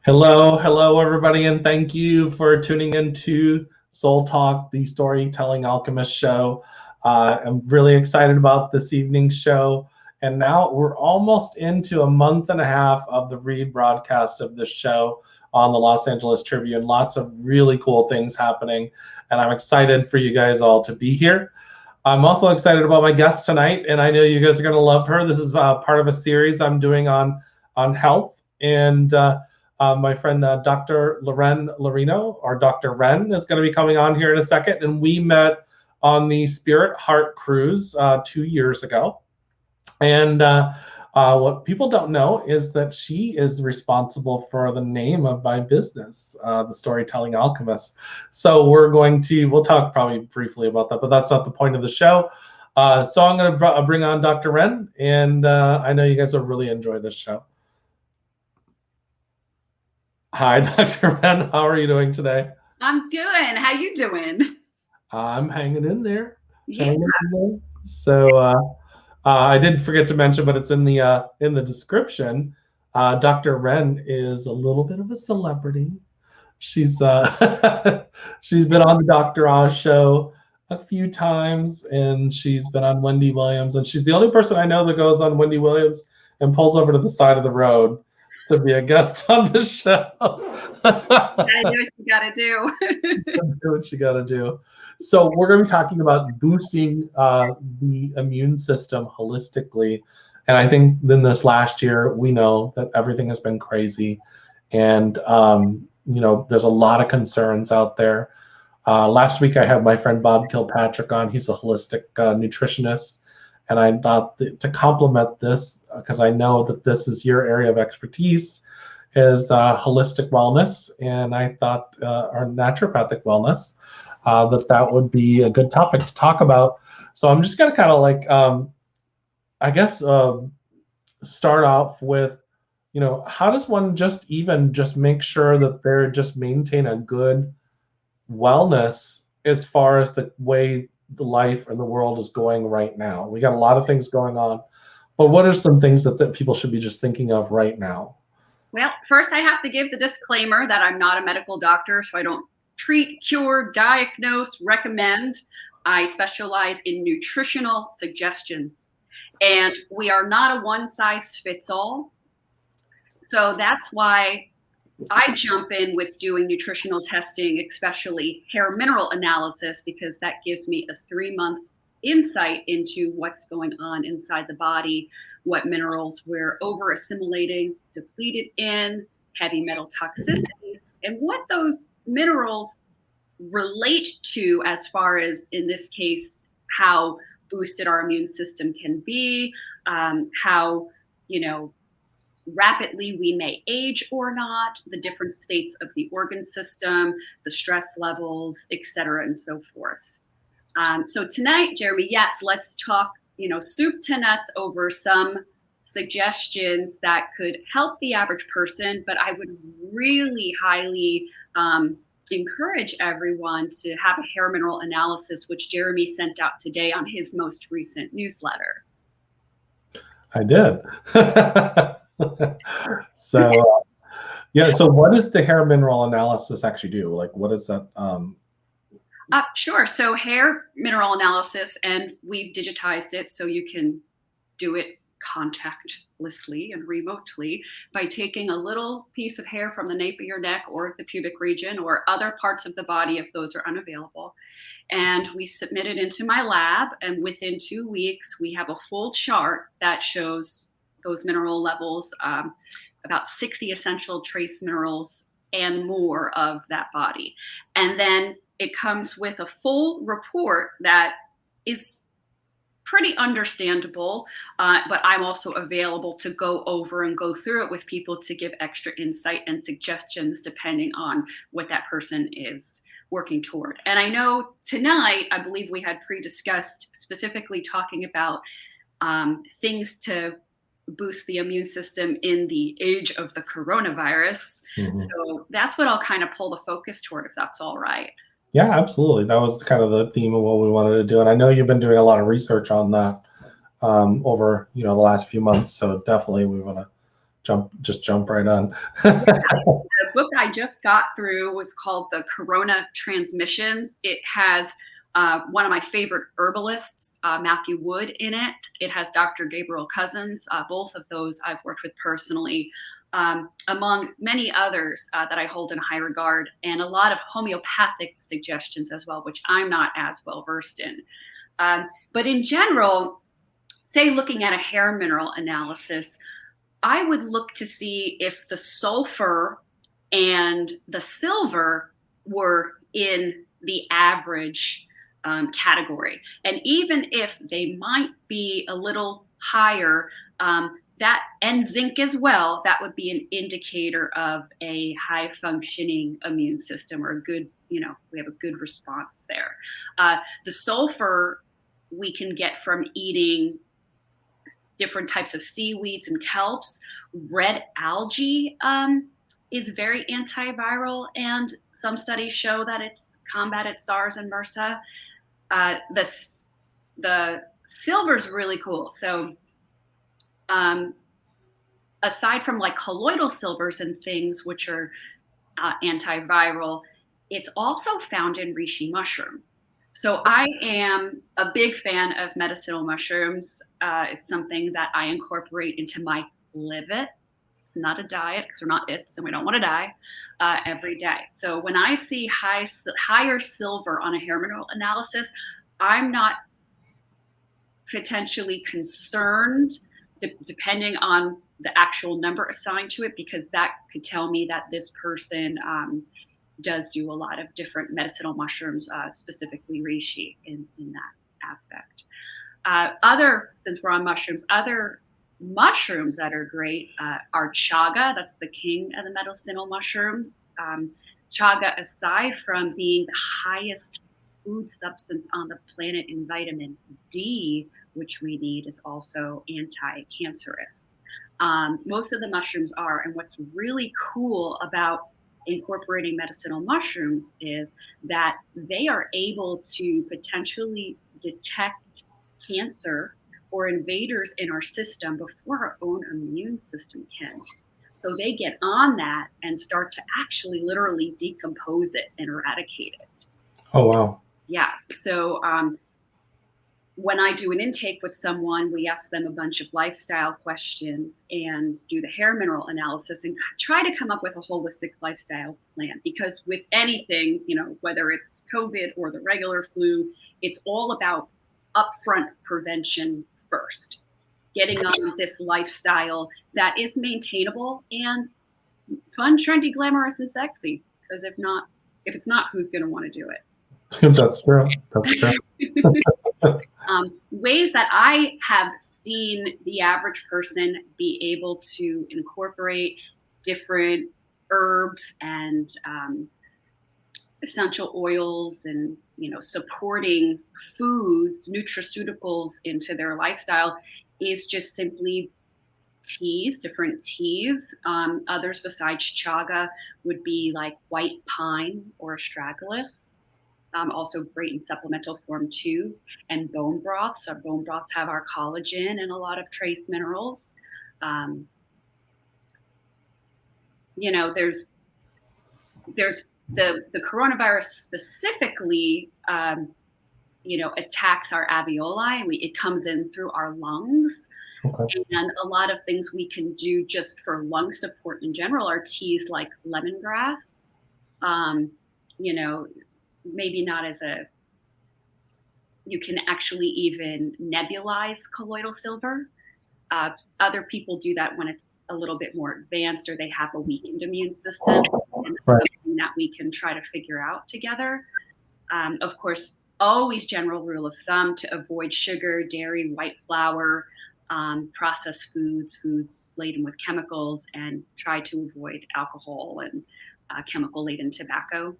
Hello, everybody, and thank you for tuning into Soul Talk, the Storytelling Alchemist show. I'm really excited about this evening's show, and now we're almost into a month and a half of the rebroadcast of this show on the Los Angeles Tribune. Lots of really cool things happening, and I'm excited for you guys all to be here. I'm also excited about my guest tonight, and I know you guys are going to love her. This is part of a series I'm doing on health, and my friend Dr. Loren Lorino, or Dr. Ren, is going to be coming on here in a second. And we met on the Spirit Heart Cruise 2 years ago. And what people don't know is that she is responsible for the name of my business, the Storytelling Alchemist. So we'll talk probably briefly about that, but that's not the point of the show. So I'm going to bring on Dr. Ren, and I know you guys will really enjoy this show. Hi, Dr. Ren. How are you doing today? I'm doing. How you doing? I'm hanging in there. Yeah. So I did forget to mention, but it's in the description. Dr. Ren is a little bit of a celebrity. She's she's been on the Dr. Oz show a few times, and she's been on Wendy Williams, and she's the only person I know that goes on Wendy Williams and pulls over to the side of the road to be a guest on the show. Gotta do what you gotta do. Do what you gotta do. So we're going to be talking about boosting the immune system holistically. And I think in this last year, we know that everything has been crazy. And, there's a lot of concerns out there. Last week, I had my friend Bob Kilpatrick on. He's a holistic nutritionist. And I thought to complement this, because I know that this is your area of expertise, is holistic wellness. And I thought, or naturopathic wellness, that would be a good topic to talk about. So I'm just going to kind of start off with, how does one just make sure that they're just maintain a good wellness as far as the way the life and the world is going right now? We got a lot of things going on, but what are some things that people should be just thinking of right now? Well, first I have to give the disclaimer that I'm not a medical doctor, so I don't treat, cure, diagnose, recommend. I specialize in nutritional suggestions, and we are not a one-size-fits-all. So that's why I jump in with doing nutritional testing, especially hair mineral analysis, because that gives me a 3-month insight into what's going on inside the body, what minerals we're over assimilating, depleted in, heavy metal toxicities, and what those minerals relate to as far as, in this case, how boosted our immune system can be, how, rapidly we may age or not, the different states of the organ system, the stress levels, et cetera, and so forth. So tonight, Jeremy, yes, let's talk, soup to nuts over some suggestions that could help the average person, but I would really highly encourage everyone to have a hair mineral analysis, which Jeremy sent out today on his most recent newsletter. I did. So, so what does the hair mineral analysis actually do? Like, what is that? Sure. So hair mineral analysis, and we've digitized it so you can do it contactlessly and remotely by taking a little piece of hair from the nape of your neck or the pubic region or other parts of the body if those are unavailable. And we submit it into my lab, and within 2 weeks, we have a full chart that shows those mineral levels, about 60 essential trace minerals and more of that body. And then it comes with a full report that is pretty understandable, but I'm also available to go over and go through it with people to give extra insight and suggestions depending on what that person is working toward. And I know tonight, I believe we had pre-discussed specifically talking about things to boost the immune system in the age of the coronavirus. Mm-hmm. So that's what I'll kind of pull the focus toward, if that's all right. Yeah, absolutely. That was kind of the theme of what we wanted to do. And I know you've been doing a lot of research on that over, the last few months. So definitely we want to jump right on. The book I just got through was called The Corona Transmissions. It has one of my favorite herbalists, Matthew Wood, in it. It has Dr. Gabriel Cousins. Both of those I've worked with personally, among many others that I hold in high regard, and a lot of homeopathic suggestions as well, which I'm not as well versed in. But in general, say looking at a hair mineral analysis, I would look to see if the sulfur and the silver were in the average category. And even if they might be a little higher, that and zinc as well, that would be an indicator of a high functioning immune system, or a good, we have a good response there. The sulfur we can get from eating different types of seaweeds and kelps. Red algae is very antiviral, and some studies show that it's combated SARS and MRSA. The silver's really cool. So aside from like colloidal silvers and things which are antiviral, it's also found in reishi mushroom. So I am a big fan of medicinal mushrooms. It's something that I incorporate into my live it. It's not a diet because we're not its and we don't want to die every day. So when I see higher silver on a hair mineral analysis, I'm not potentially concerned, depending on the actual number assigned to it, because that could tell me that this person does do a lot of different medicinal mushrooms, specifically reishi in that aspect. Since we're on mushrooms, other mushrooms that are great are chaga. That's the king of the medicinal mushrooms. Chaga, aside from being the highest food substance on the planet in vitamin D, which we need, is also anti-cancerous. Most of the mushrooms are, and what's really cool about incorporating medicinal mushrooms is that they are able to potentially detect cancer or invaders in our system before our own immune system can. So they get on that and start to actually literally decompose it and eradicate it. Oh, wow. Yeah. So when I do an intake with someone, we ask them a bunch of lifestyle questions and do the hair mineral analysis and try to come up with a holistic lifestyle plan. Because with anything, whether it's COVID or the regular flu, it's all about upfront prevention first. Getting on this lifestyle that is maintainable and fun, trendy, glamorous, and sexy. Because if it's not, who's going to want to do it? That's true. That's true. Ways that I have seen the average person be able to incorporate different herbs and essential oils and supporting foods, nutraceuticals into their lifestyle is just simply teas, different teas. Others besides chaga would be like white pine or astragalus. Also great in supplemental form too. And bone broths. Our bone broths have our collagen and a lot of trace minerals. There's the coronavirus specifically, attacks our alveoli. It comes in through our lungs. Okay. And a lot of things we can do just for lung support in general are teas like lemongrass. Maybe not you can actually even nebulize colloidal silver. Other people do that when it's a little bit more advanced or they have a weakened immune system. And that's something that we can try to figure out together. Of course, always general rule of thumb to avoid sugar, dairy, white flour, processed foods laden with chemicals, and try to avoid alcohol and chemical-laden tobacco.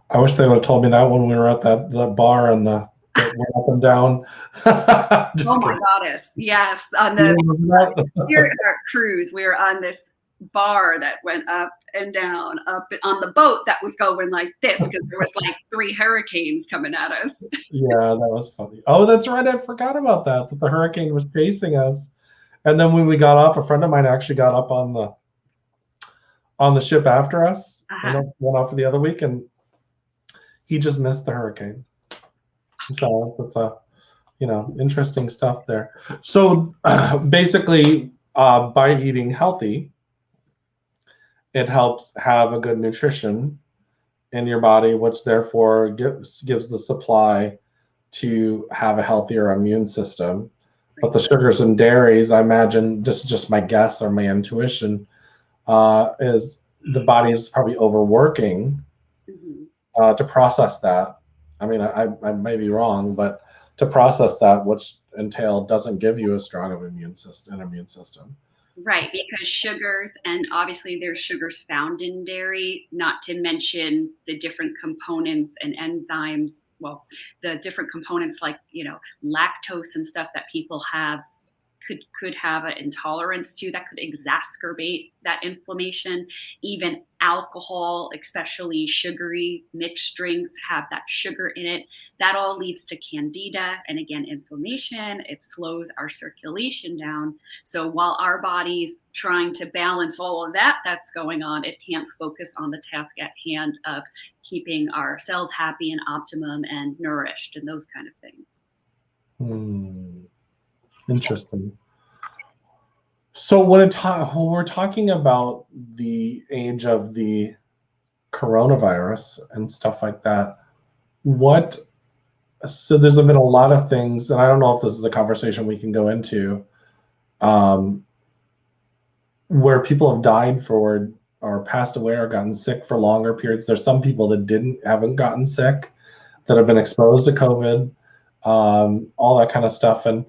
I wish they would have told me that when we were at the bar and the went up and down. Oh my goddess. Yes. On the Spirit cruise, we were on this bar that went up and down, up on the boat that was going like this because there was like 3 hurricanes coming at us. Yeah, that was funny. Oh, that's right. I forgot about that the hurricane was chasing us. And then when we got off, a friend of mine actually got up on on the ship after us, Uh-huh. and went off for the other week, and he just missed the hurricane. So that's a, interesting stuff there. So basically, by eating healthy, it helps have a good nutrition in your body, which therefore gives the supply to have a healthier immune system. But the sugars and dairies, I imagine, this is just my guess or my intuition, is the body is probably overworking to process that. I mean, I may be wrong, but to process that, which doesn't give you a strong immune system. Right, because sugars, and obviously there's sugars found in dairy, not to mention the different components and enzymes, well, the different components like, lactose and stuff that people have could have an intolerance to, that could exacerbate that inflammation. Even alcohol, especially sugary mixed drinks, have that sugar in it. That all leads to candida and, again, inflammation. It slows our circulation down. So while our body's trying to balance all of that that's going on, it can't focus on the task at hand of keeping our cells happy and optimum and nourished and those kind of things. Interesting. So when we're talking about the age of the coronavirus and stuff like that, so there's been a lot of things, and I don't know if this is a conversation we can go into, where people have died or passed away or gotten sick for longer periods. There's some people that haven't gotten sick, that have been exposed to COVID, all that kind of stuff. And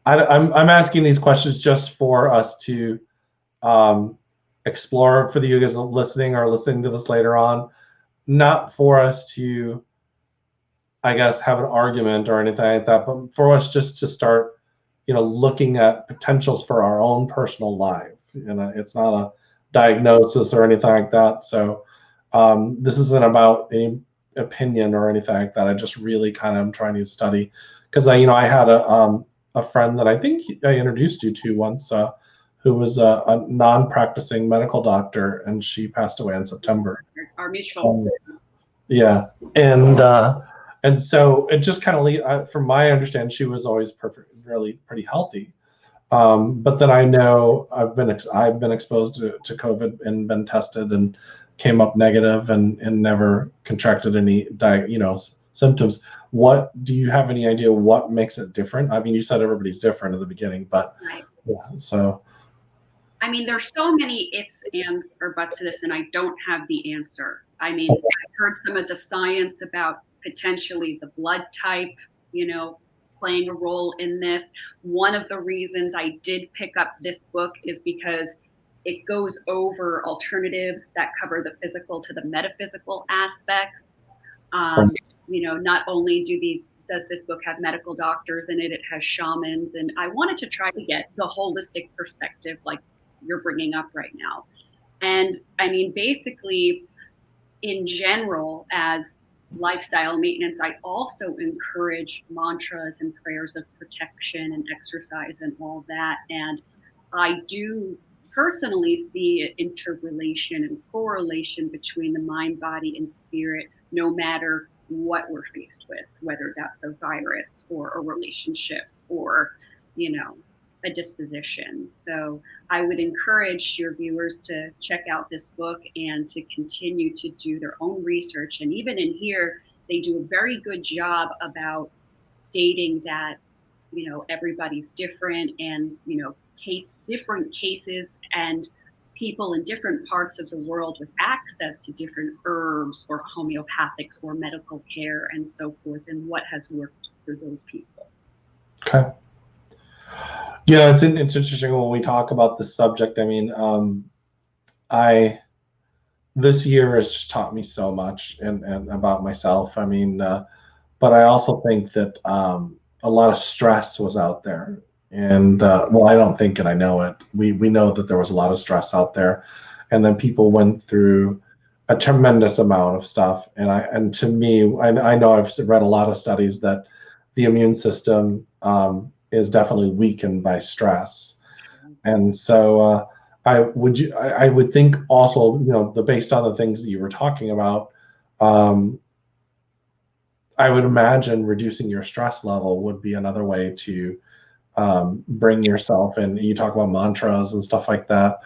I'm asking these questions just for us to explore, for you guys listening or listening to this later on, not for us to, I guess, have an argument or anything like that, but for us just to start, looking at potentials for our own personal life. It's not a diagnosis or anything like that. So this isn't about any opinion or anything like that. I just really kind of am trying to study, because I had a friend that I think I introduced you to once, who was a non-practicing medical doctor, and she passed away in September. Our mutual. Yeah, and so it just kind of from my understanding, she was always really pretty healthy. But then I know I've been exposed to COVID and been tested and came up negative and never contracted any symptoms. What do you have any idea what makes it different? I mean, you said everybody's different at the beginning, but right. Yeah, so. I mean, there's so many ifs, ands, or buts to this, and I don't have the answer. I mean, I've heard some of the science about potentially the blood type, playing a role in this. One of the reasons I did pick up this book is because it goes over alternatives that cover the physical to the metaphysical aspects. Not only does this book have medical doctors in it, it has shamans, and I wanted to try to get the holistic perspective like you're bringing up right now. And I mean, basically, in general, as lifestyle maintenance, I also encourage mantras and prayers of protection and exercise and all that. And I do personally see an interrelation and correlation between the mind, body, and spirit, no matter what we're faced with, whether that's a virus or a relationship or, a disposition. So I would encourage your viewers to check out this book and to continue to do their own research. And even in here, they do a very good job about stating that, everybody's different and, different cases and people in different parts of the world with access to different herbs or homeopathics or medical care and so forth, and what has worked for those people. Okay. Yeah, it's interesting when we talk about this subject. I mean, this year has just taught me so much and about myself. I mean, but I also think that a lot of stress was out there. And well, I don't think it, I know it. We know that there was a lot of stress out there, and then people went through a tremendous amount of stuff. And to me, I know I've read a lot of studies that the immune system is definitely weakened by stress. And so I would think also, based on the things that you were talking about, I would imagine reducing your stress level would be another way to bring yourself in. You talk about mantras and stuff like that,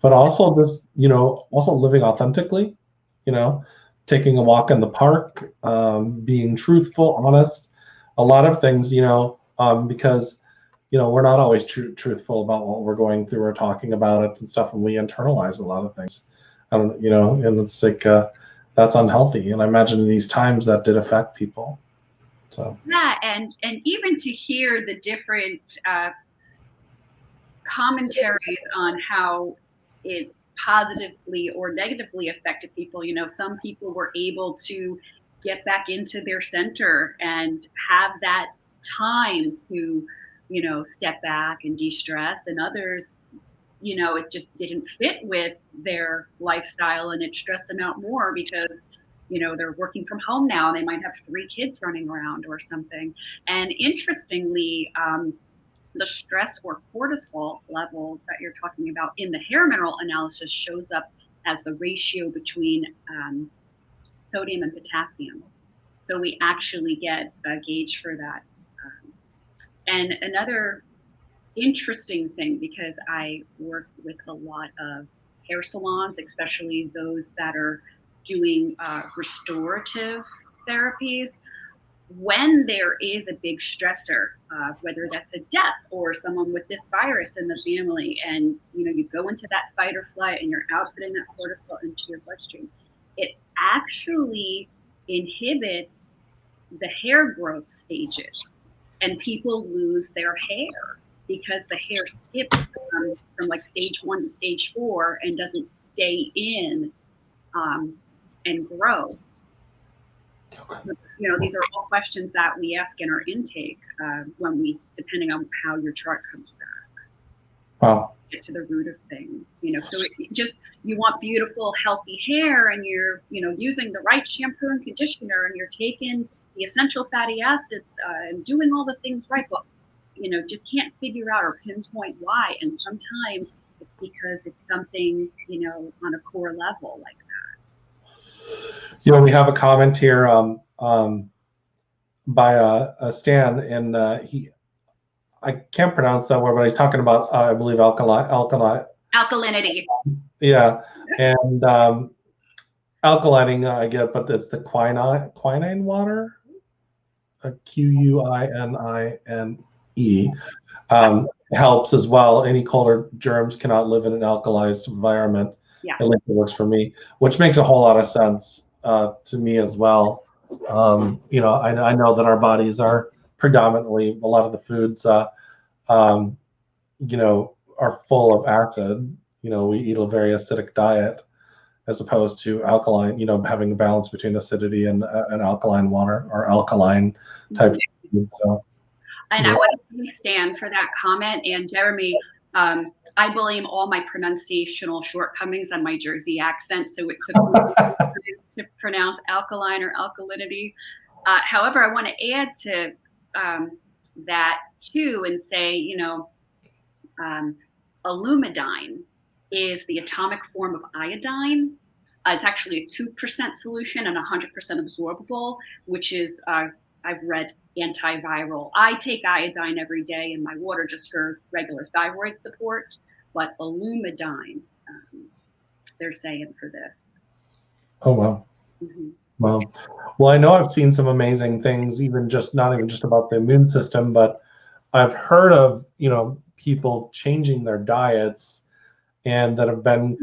but also just, also living authentically, taking a walk in the park, being truthful, honest, a lot of things, because, we're not always truthful about what we're going through or talking about it and stuff, and we internalize a lot of things. And it's like, that's unhealthy. And I imagine in these times that did affect people. So yeah, and even to hear the different commentaries on how it positively or negatively affected people. Some people were able to get back into their center and have that time to, step back and de-stress, and others, it just didn't fit with their lifestyle and it stressed them out more because they're working from home now and they might have 3 kids running around or something. And interestingly, the stress or cortisol levels that you're talking about in the hair mineral analysis shows up as the ratio between sodium and potassium. So we actually get a gauge for that. And another interesting thing, because I work with a lot of hair salons, especially those that are doing restorative therapies, when there is a big stressor, whether that's a death or someone with this virus in the family, and you go into that fight or flight and you're outputting that cortisol into your bloodstream, it actually inhibits the hair growth stages, and people lose their hair because the hair skips from like stage 1 to stage 4 and doesn't stay in and grow. These are all questions that we ask in our intake depending on how your chart comes back. Wow. Get to the root of things, so you want beautiful, healthy hair, and you're, using the right shampoo and conditioner, and you're taking the essential fatty acids and doing all the things right, but, just can't figure out or pinpoint why. And sometimes it's because it's something, on a core level like that. We have a comment here by a Stan, and I can't pronounce that word, but he's talking about I believe alkalinity. Yeah, and alkalining I get, but it's the quinine water, QUININE, helps as well. Any colder germs cannot live in an alkalized environment. Yeah, at least it works for me, which makes a whole lot of sense to me as well. I know that our bodies are predominantly, a lot of the foods, are full of acid. We eat a very acidic diet as opposed to alkaline, having a balance between acidity and alkaline water or alkaline type of food. So, and I want to thank Stan for that comment. And Jeremy, I blame all my pronunciational shortcomings on my Jersey accent, so it took me to pronounce alkaline or alkalinity. However, I want to add to that too and say, Alumidine is the atomic form of iodine. It's actually a 2% solution and 100% absorbable, which is, I've read, antiviral. I take iodine every day in my water just for regular thyroid support, but Alumidine, they're saying for this. Oh, wow. Mm-hmm. Wow. Well, I know I've seen some amazing things, not even just about the immune system, but I've heard of, people changing their diets and that have been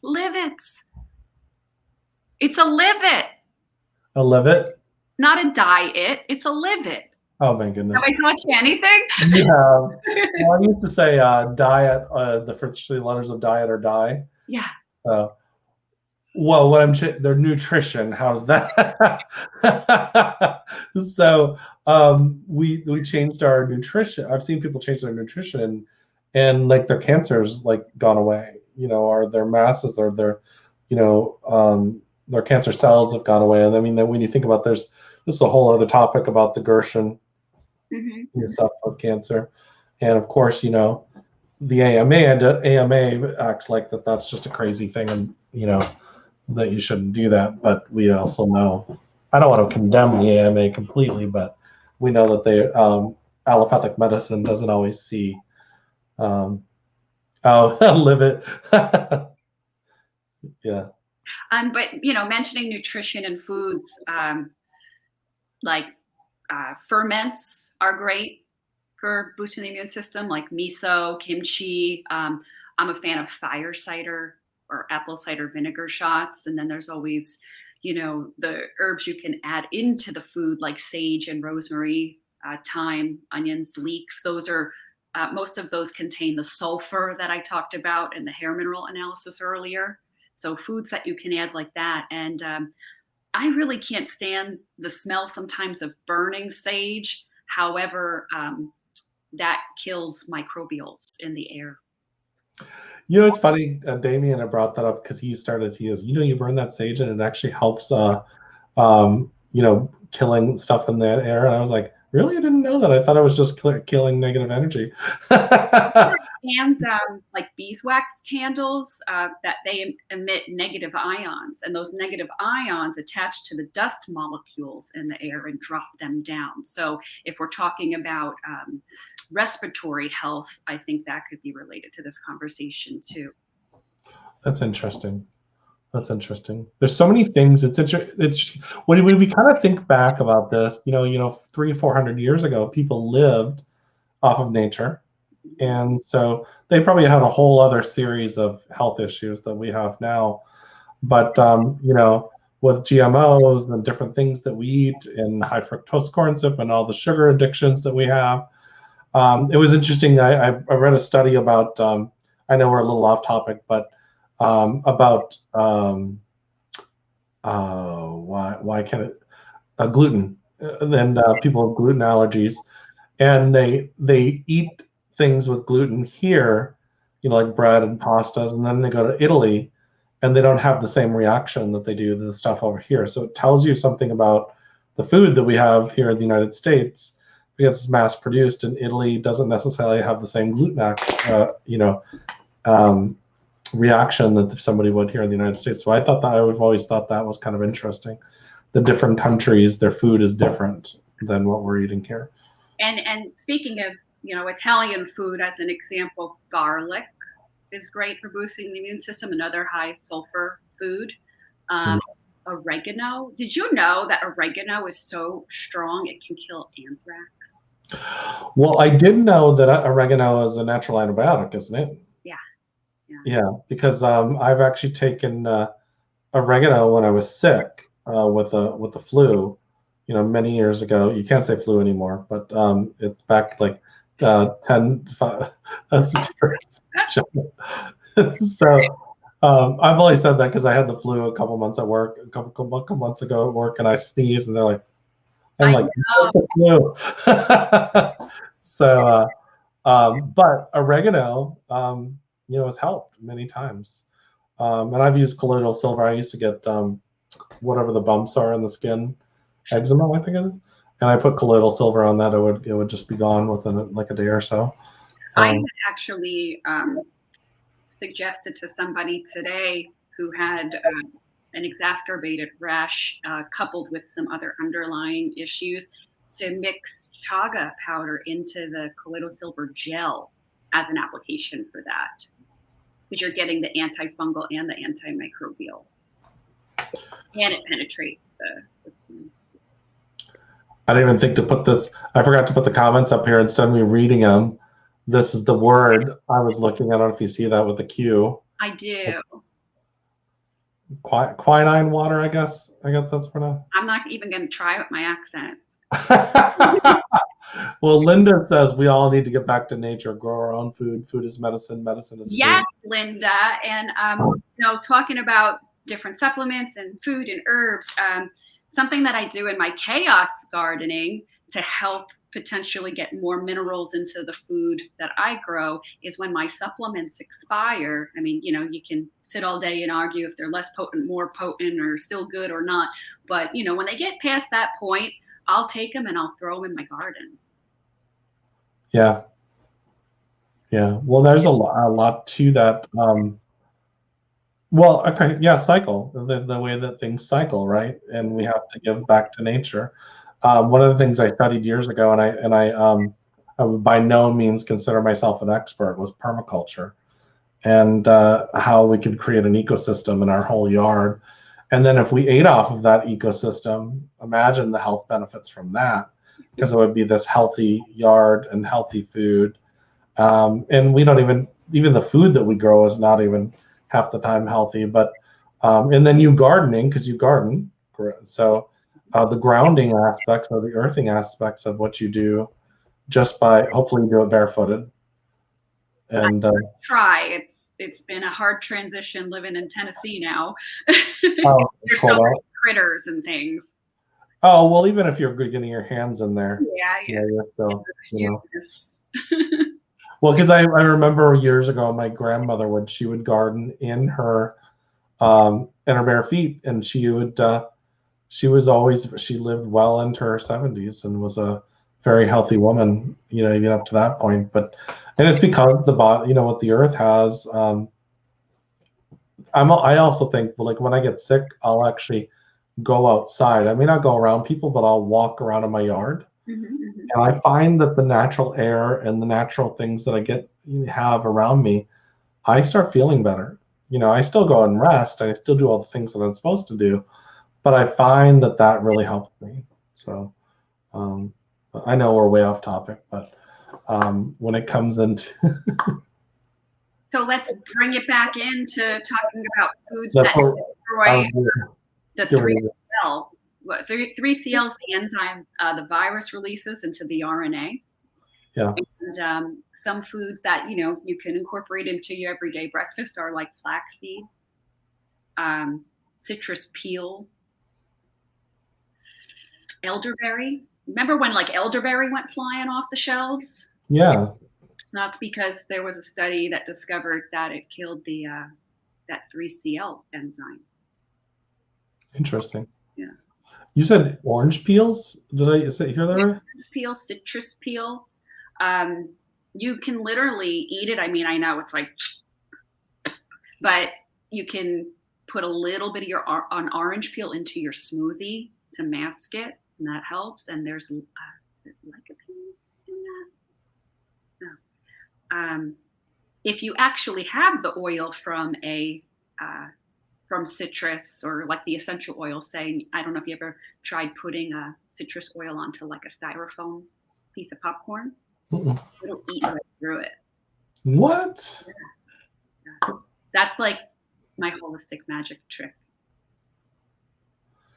Livets. It's a livet. A livet? Not a diet. It's a livet. Oh my goodness. Have I taught you anything? You have. Well, I used to say diet, the first 3 letters of diet are die. Yeah. Well, their nutrition, how's that? So we changed our nutrition. I've seen people change their nutrition and like their cancer's like gone away, or their masses or their cancer cells have gone away. And I mean, then when you think about this is a whole other topic about the Gershon yourself with cancer. And of course, the AMA acts like that's just a crazy thing, and that you shouldn't do that. But we also know, I don't want to condemn the AMA completely, but we know that allopathic medicine doesn't always see. Live it. Yeah. But mentioning nutrition and foods, like ferments are great for boosting the immune system, like miso, kimchi. I'm a fan of fire cider or apple cider vinegar shots. And then there's always, the herbs you can add into the food, like sage and rosemary, thyme, onions, leeks. Those are most of those contain the sulfur that I talked about in the hair mineral analysis earlier. So foods that you can add like that. And I really can't stand the smell sometimes of burning sage. However, that kills microbials in the air. It's funny, Damien, I brought that up because he goes, you burn that sage and it actually helps, killing stuff in that air. And I was like, really? I didn't know that. I thought it was just killing negative energy. And like beeswax candles, that they emit negative ions, and those negative ions attach to the dust molecules in the air and drop them down. So if we're talking about respiratory health, I think that could be related to this conversation too. That's interesting. There's so many things. It's when we kind of think back about this, 300-400 years ago, people lived off of nature. And so they probably had a whole other series of health issues that we have now. But, with GMOs and different things that we eat and high fructose corn syrup and all the sugar addictions that we have, it was interesting. I read a study about, I know we're a little off topic, but about why can't it gluten, and people with gluten allergies, and they eat things with gluten here, like bread and pastas, and then they go to Italy and they don't have the same reaction that they do to the stuff over here. So it tells you something about the food that we have here in the United States, because it's mass produced, and Italy doesn't necessarily have the same gluten reaction that somebody would here in the United States. So I've always thought that was kind of interesting. The different countries, their food is different than what we're eating here. And speaking of, Italian food, as an example, garlic is great for boosting the immune system, another high sulfur food. Oregano. Did you know that oregano is so strong it can kill anthrax? Well, I did know that oregano is a natural antibiotic, isn't it? Yeah, because I've actually taken oregano when I was sick with the flu, many years ago. You can't say flu anymore, but it's back like 10. So I've only said that because I had the flu a couple months at work, a couple months ago at work, and I sneezed, and they're like, I'm like, the flu. So, but oregano, has helped many times. And I've used colloidal silver. I used to get whatever the bumps are in the skin, eczema, I think it is. And I put colloidal silver on that. It would just be gone within like a day or so. I had actually suggested to somebody today who had an exacerbated rash coupled with some other underlying issues to mix chaga powder into the colloidal silver gel as an application for that, because you're getting the antifungal and the antimicrobial, and it penetrates the skin. I didn't even think to put this. I forgot to put the comments up here instead of me reading them. This is the word I was looking at. I don't know if you see that with the Q. I do. Quinine water, I guess. I guess that's pronounced. I'm not even going to try with my accent. Well, Linda says we all need to get back to nature, grow our own food. Food is medicine. Medicine is food. Yes, Linda. And, talking about different supplements and food and herbs, something that I do in my chaos gardening to help potentially get more minerals into the food that I grow is when my supplements expire. I mean, you can sit all day and argue if they're less potent, more potent, or still good or not. But, when they get past that point, I'll take them and I'll throw them in my garden. Yeah. Yeah. Well, there's a lot to that. Well, okay, yeah, cycle, the way that things cycle, right? And we have to give back to nature. One of the things I studied years ago, I would by no means consider myself an expert, was permaculture, and how we could create an ecosystem in our whole yard. And then if we ate off of that ecosystem, imagine the health benefits from that, because it would be this healthy yard and healthy food. And we don't even the food that we grow is not even half the time healthy. But and then you gardening, because you garden, so the grounding aspects or the earthing aspects of what you do, just by hopefully you do it barefooted. And Try. It's been a hard transition living in Tennessee now. oh, There's so cold many out. critters and things. Oh, well, even if you're getting your hands in there, Yeah. you're still, Yes. Well, because I remember years ago, my grandmother she would garden in her bare feet, and she lived well into her 70s and was a very healthy woman, even up to that point. And it's because the body, what the earth has. I also think, like, when I get sick, I'll actually go outside. I may not go around people, but I'll walk around in my yard. And I find that the natural air and the natural things that have around me, I start feeling better. I still go and rest. I still do all the things that I'm supposed to do, but I find that really helps me. So I know we're way off topic, but when it comes into So let's bring it back into talking about foods that's that what destroy the 3CL. What, 3CL is the enzyme the virus releases into the RNA. Yeah. And some foods that you can incorporate into your everyday breakfast are like flaxseed, citrus peel, elderberry. Remember when like elderberry went flying off the shelves? Yeah. That's because there was a study that discovered that it killed that 3CL enzyme. Interesting. Yeah. You said orange peels? Did I hear that right? Orange peel, citrus peel. You can literally eat it. I mean, I know it's like, but you can put a little bit of an orange peel into your smoothie to mask it, and that helps. And there's is it lycopene in that? No. If you actually have the oil from from citrus, or like the essential oil, say, I don't know if you ever tried putting a citrus oil onto like a styrofoam piece of popcorn. It'll eat right through it. What? Yeah. That's like my holistic magic trick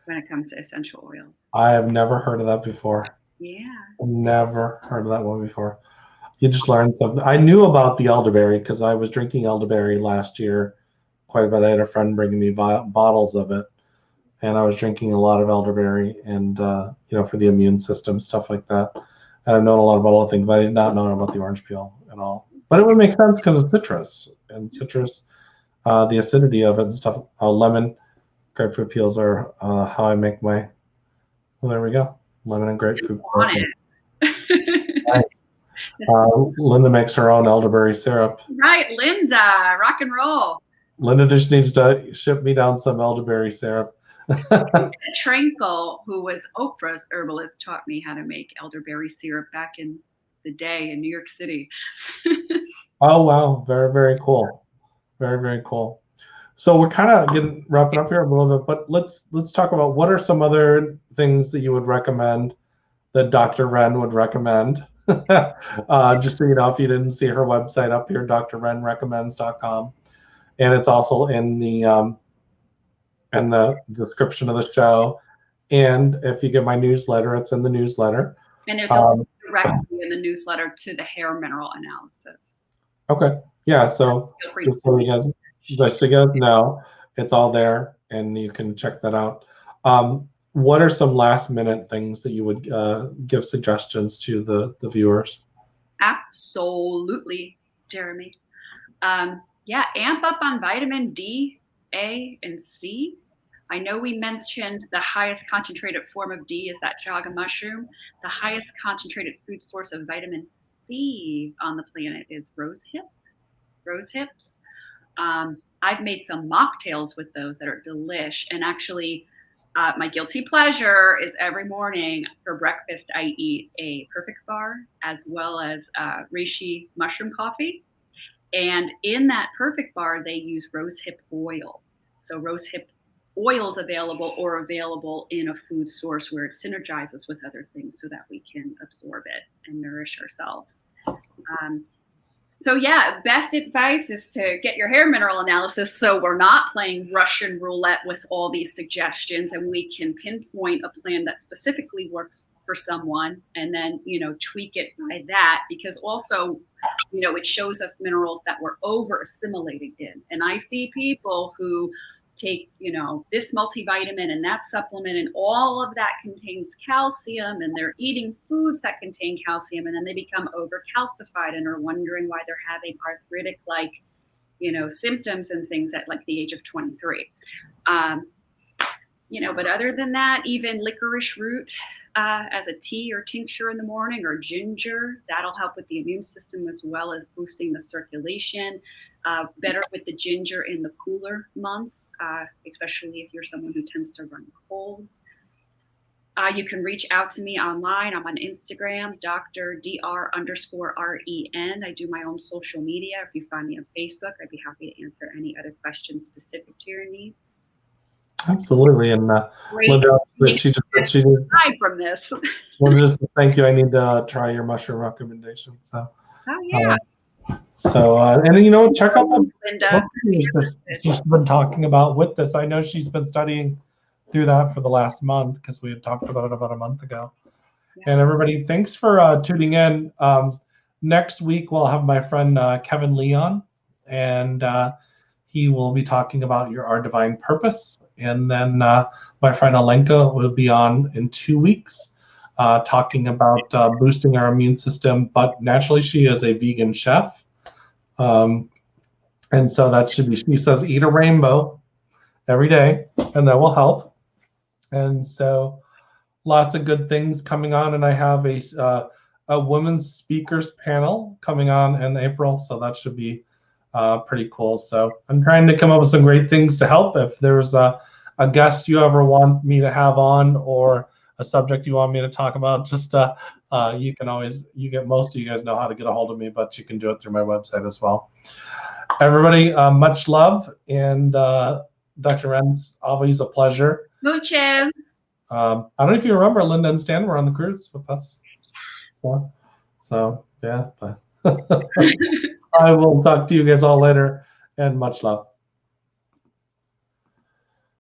when it comes to essential oils. I have never heard of that before. Yeah. Never heard of that one before. You just learned something. I knew about the elderberry because I was drinking elderberry last year quite a bit. I had a friend bringing me bottles of it, and I was drinking a lot of elderberry, and for the immune system, stuff like that. And I've known a lot about all the things, but I did not know about the orange peel at all. But it would make sense because of citrus, and citrus, the acidity of it and stuff. Lemon, grapefruit peels are how I make my. Well, there we go. Lemon and grapefruit peels. Nice. Linda makes her own elderberry syrup. Right, Linda, rock and roll. Linda just needs to ship me down some elderberry syrup. Tranquil, who was Oprah's herbalist, taught me how to make elderberry syrup back in the day in New York City. Oh, wow. Very, very cool. Very, very cool. So we're kind of wrapping up here a little bit, but let's talk about what are some other things that you would recommend that Dr. Ren would recommend. Just so you know, if you didn't see her website up here, drrenrecommends.com. And it's also in the description of the show. And if you get my newsletter, it's in the newsletter. And there's a link directly in the newsletter to the hair mineral analysis. Okay. Yeah. So just so you guys know, it's all there, and you can check that out. What are some last minute things that you would give suggestions to the viewers? Absolutely, Jeremy. Yeah, amp up on vitamin D, A, and C. I know we mentioned the highest concentrated form of D is that chaga mushroom. The highest concentrated food source of vitamin see on the planet is rose hips. I've made some mocktails with those that are delish. And actually, my guilty pleasure is every morning for breakfast, I eat a Perfect Bar as well as reishi mushroom coffee. And in that Perfect Bar, they use rosehip oil. So rosehip oil is available in a food source where it synergizes with other things so that we can absorb it and nourish ourselves. So yeah, best advice is to get your hair mineral analysis so we're not playing Russian roulette with all these suggestions, and we can pinpoint a plan that specifically works for someone and then, tweak it by that, because also, it shows us minerals that we're over assimilating in. And I see people who take, this multivitamin and that supplement, and all of that contains calcium, and they're eating foods that contain calcium, and then they become over calcified and are wondering why they're having arthritic like, symptoms and things at like the age of 23. But other than that, even licorice root as a tea or tincture in the morning, or ginger, that'll help with the immune system as well as boosting the circulation. Better with the ginger in the cooler months, especially if you're someone who tends to run colds. You can reach out to me online. I'm on Instagram, Dr._REN. I do my own social media. If you find me on Facebook, I'd be happy to answer any other questions specific to your needs. Absolutely. And Linda, she did. Aside from this. Linda, just thank you. I need to try your mushroom recommendation. So. Oh yeah. And check out the Linda. She's been talking about with this. I know she's been studying through that for the last month because we had talked about it about a month ago. Yeah. And everybody, thanks for tuning in. Next week we'll have my friend Kevin Leon, and he will be talking about our divine purpose. And then my friend Alenka will be on in 2 weeks talking about boosting our immune system. But naturally, she is a vegan chef. And so that should be, she says, eat a rainbow every day, and that will help. And so lots of good things coming on. And I have a women's speakers panel coming on in April. So that should be pretty cool. So I'm trying to come up with some great things to help. If there's a guest you ever want me to have on, or a subject you want me to talk about, just you can always, most of you guys know how to get a hold of me, but you can do it through my website as well. Everybody, much love. And Dr. Ren's always a pleasure. Mooches. I don't know if you remember, Linda and Stan were on the cruise with us. Yes. So yeah, but I will talk to you guys all later, and much love.